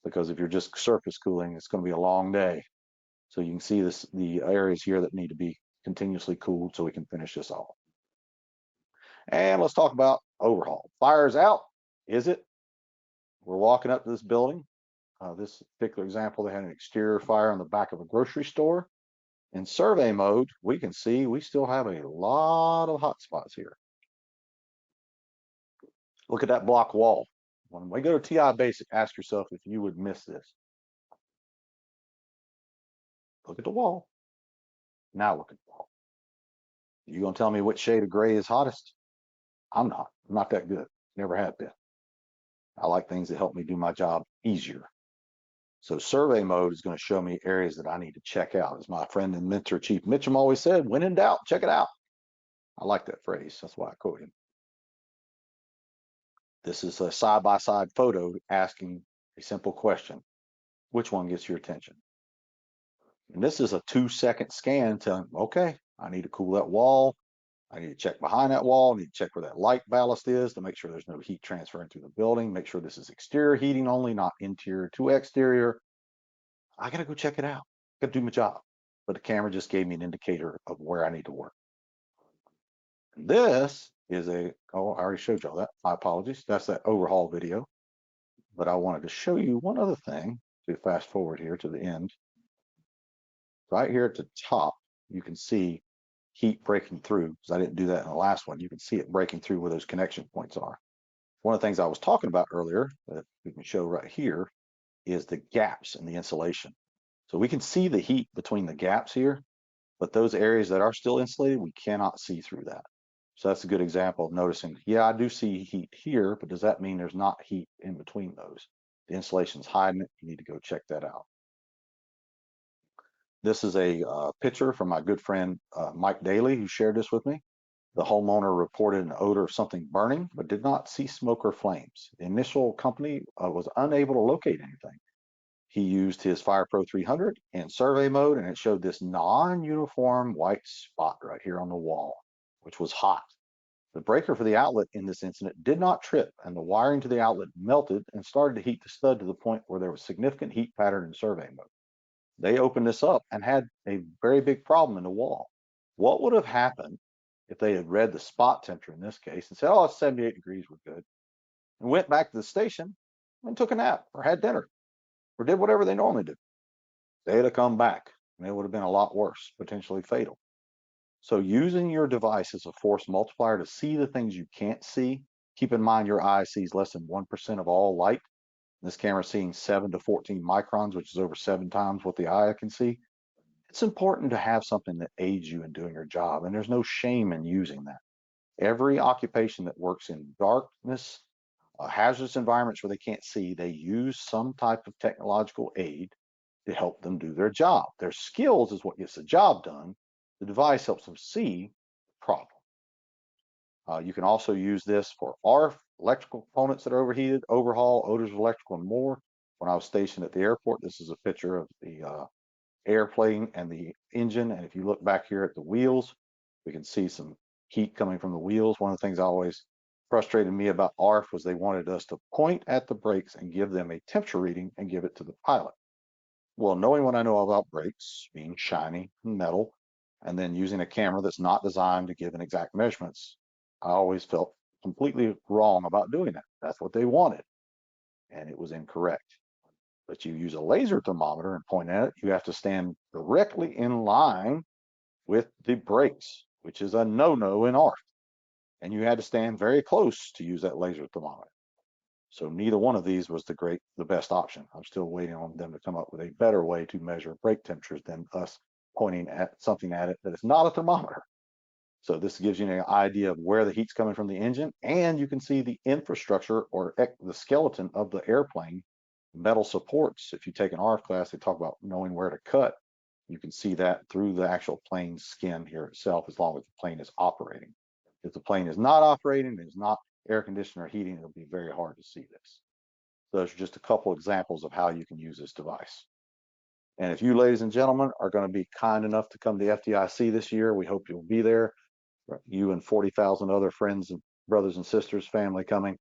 Because if you're just surface cooling, it's going to be a long day. So you can see the areas here that need to be continuously cooled so we can finish this off. And let's talk about overhaul. Fire's out. Is it? We're walking up to this building. This particular example, they had an exterior fire on the back of a grocery store. In survey mode, we can see we still have a lot of hot spots here. Look at that block wall. When we go to TI Basic, ask yourself if you would miss this. Look at the wall. Now look at the wall. You gonna tell me which shade of gray is hottest? I'm not. I'm not that good. Never have been. I like things that help me do my job easier. So survey mode is going to show me areas that I need to check out. As my friend and mentor, Chief Mitchum, always said, when in doubt, check it out. I like that phrase. That's why I quote him. This is a side-by-side photo asking a simple question. Which one gets your attention? And this is a 2-second scan telling, okay, I need to cool that wall. I need to check behind that wall. I need to check where that light ballast is to make sure there's no heat transferring through the building. Make sure this is exterior heating only, not interior to exterior. I got to go check it out. I got to do my job. But the camera just gave me an indicator of where I need to work. And this is oh, I already showed y'all that. My apologies. That's that overhaul video. But I wanted to show you one other thing to fast forward here to the end. Right here at the top, you can see heat breaking through, because I didn't do that in the last one. You can see it breaking through where those connection points are. One of the things I was talking about earlier that we can show right here is the gaps in the insulation. So we can see the heat between the gaps here, but those areas that are still insulated, we cannot see through that. So that's a good example of noticing, yeah, I do see heat here, but does that mean there's not heat in between those? The insulation's hiding it. You need to go check that out. This is a picture from my good friend Mike Daly, who shared this with me. The homeowner reported an odor of something burning, but did not see smoke or flames. The initial company was unable to locate anything. He used his FirePRO 300 in survey mode, and it showed this non-uniform white spot right here on the wall, which was hot. The breaker for the outlet in this incident did not trip, and the wiring to the outlet melted and started to heat the stud to the point where there was significant heat pattern in survey mode. They opened this up and had a very big problem in the wall. What would have happened if they had read the spot temperature in this case and said, oh, it's 78 degrees, we're good, and went back to the station and took a nap or had dinner or did whatever they normally do? They'd have come back and it would have been a lot worse, potentially fatal. So using your device as a force multiplier to see the things you can't see, keep in mind your eye sees less than 1% of all light. This camera is seeing 7 to 14 microns, which is over 7 times what the eye can see. It's important to have something that aids you in doing your job, and there's no shame in using that. Every occupation that works in darkness, hazardous environments where they can't see, they use some type of technological aid to help them do their job. Their skills is what gets the job done. The device helps them see the problem. You can also use this for ARF, electrical components that are overheated, overhaul, odors of electrical, and more. When I was stationed at the airport, this is a picture of the airplane and the engine. And if you look back here at the wheels, we can see some heat coming from the wheels. One of the things I always frustrated me about ARF was they wanted us to point at the brakes and give them a temperature reading and give it to the pilot. Well, knowing what I know about brakes, being shiny and metal, and then using a camera that's not designed to give an exact measurements, I always felt completely wrong about doing that. That's what they wanted, and it was incorrect. But you use a laser thermometer and point at it, you have to stand directly in line with the brakes, which is a no-no in ARF. And you had to stand very close to use that laser thermometer. So neither one of these was the best option. I'm still waiting on them to come up with a better way to measure brake temperatures than us pointing at something at it that is not a thermometer. So this gives you an idea of where the heat's coming from the engine, and you can see the infrastructure or the skeleton of the airplane, metal supports. If you take an ARF class, they talk about knowing where to cut. You can see that through the actual plane skin here itself, as long as the plane is operating. If the plane is not operating, there's not air conditioner or heating, it'll be very hard to see this. So those are just a couple examples of how you can use this device. And if you, ladies and gentlemen, are going to be kind enough to come to FDIC this year, we hope you'll be there. you and 40,000 other friends and brothers and sisters, family coming,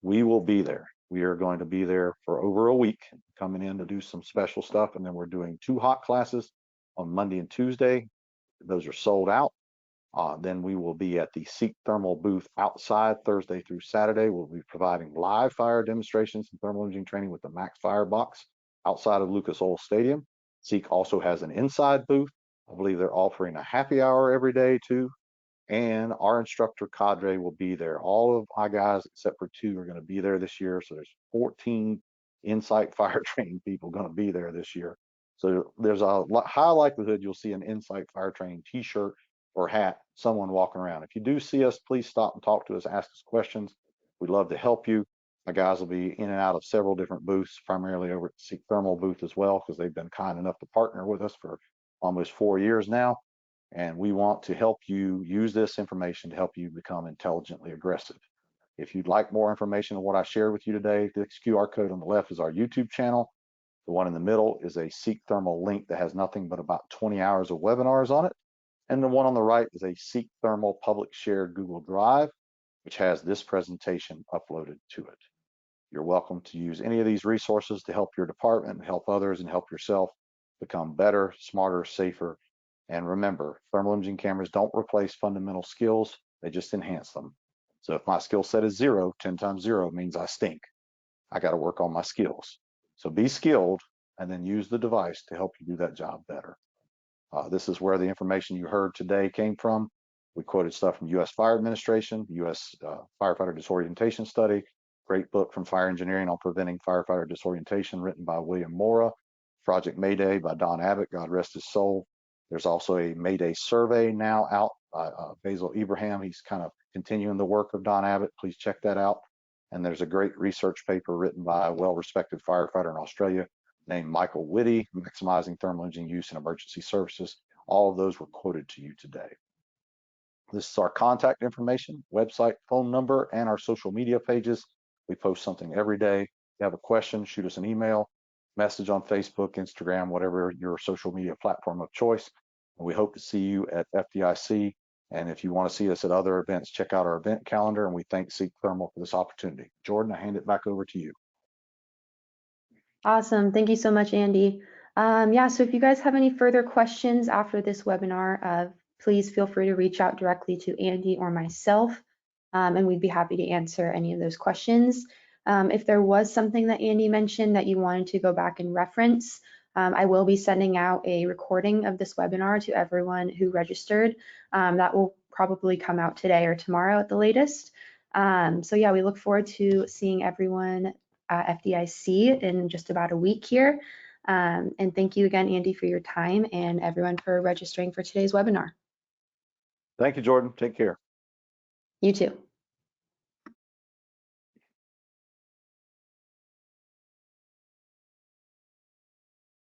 we will be there. We are going to be there for over a week, coming in to do some special stuff. And then we're doing 2 hot classes on Monday and Tuesday. Those are sold out. Then we will be at the Seek Thermal booth outside Thursday through Saturday. We'll be providing live fire demonstrations and thermal imaging training with the Max Firebox outside of Lucas Oil Stadium. Seek also has an inside booth. I believe they're offering a happy hour every day too. And our instructor cadre will be there. All of my guys, except for 2, are going to be there this year. So there's 14 Insight fire training people going to be there this year. So there's a high likelihood you'll see an Insight fire training t-shirt or hat, someone walking around. If you do see us, please stop and talk to us, ask us questions. We'd love to help you. My guys will be in and out of several different booths, primarily over at the Seek Thermal booth as well, because they've been kind enough to partner with us for almost 4 years now. And we want to help you use this information to help you become intelligently aggressive. If you'd like more information on what I shared with you today, this QR code on the left is our YouTube channel. The one in the middle is a Seek Thermal link that has nothing but about 20 hours of webinars on it. And the one on the right is a Seek Thermal public shared Google Drive, which has this presentation uploaded to it. You're welcome to use any of these resources to help your department, help others, and help yourself become better, smarter, safer. And remember, thermal imaging cameras don't replace fundamental skills, they just enhance them. So if my skill set is 0, 10 times 0 means I stink. I got to work on my skills. So be skilled and then use the device to help you do that job better. This is where the information you heard today came from. We quoted stuff from U.S. Fire Administration, U.S. Firefighter Disorientation Study, great book from Fire Engineering on Preventing Firefighter Disorientation, written by William Mora, Project Mayday by Don Abbott, God rest his soul. There's also a Mayday survey now out by Basil Ibrahim. He's kind of continuing the work of Don Abbott. Please check that out. And there's a great research paper written by a well-respected firefighter in Australia named Michael Whitty, Maximizing Thermal Imaging Use in Emergency Services. All of those were quoted to you today. This is our contact information, website, phone number, and our social media pages. We post something every day. If you have a question, shoot us an email, message on Facebook, Instagram, whatever your social media platform of choice. And we hope to see you at FDIC. And if you want to see us at other events, check out our event calendar. And we thank Seek Thermal for this opportunity. Jordan, I hand it back over to you. Awesome. Thank you so much, Andy. Yeah, so if you guys have any further questions after this webinar, please feel free to reach out directly to Andy or myself, and we'd be happy to answer any of those questions. If there was something that Andy mentioned that you wanted to go back and reference, I will be sending out a recording of this webinar to everyone who registered. That will probably come out today or tomorrow at the latest. So yeah, we look forward to seeing everyone FDIC in just about a week here. And thank you again, Andy, for your time, and everyone for registering for today's webinar. Thank you, Jordan. Take care. You too.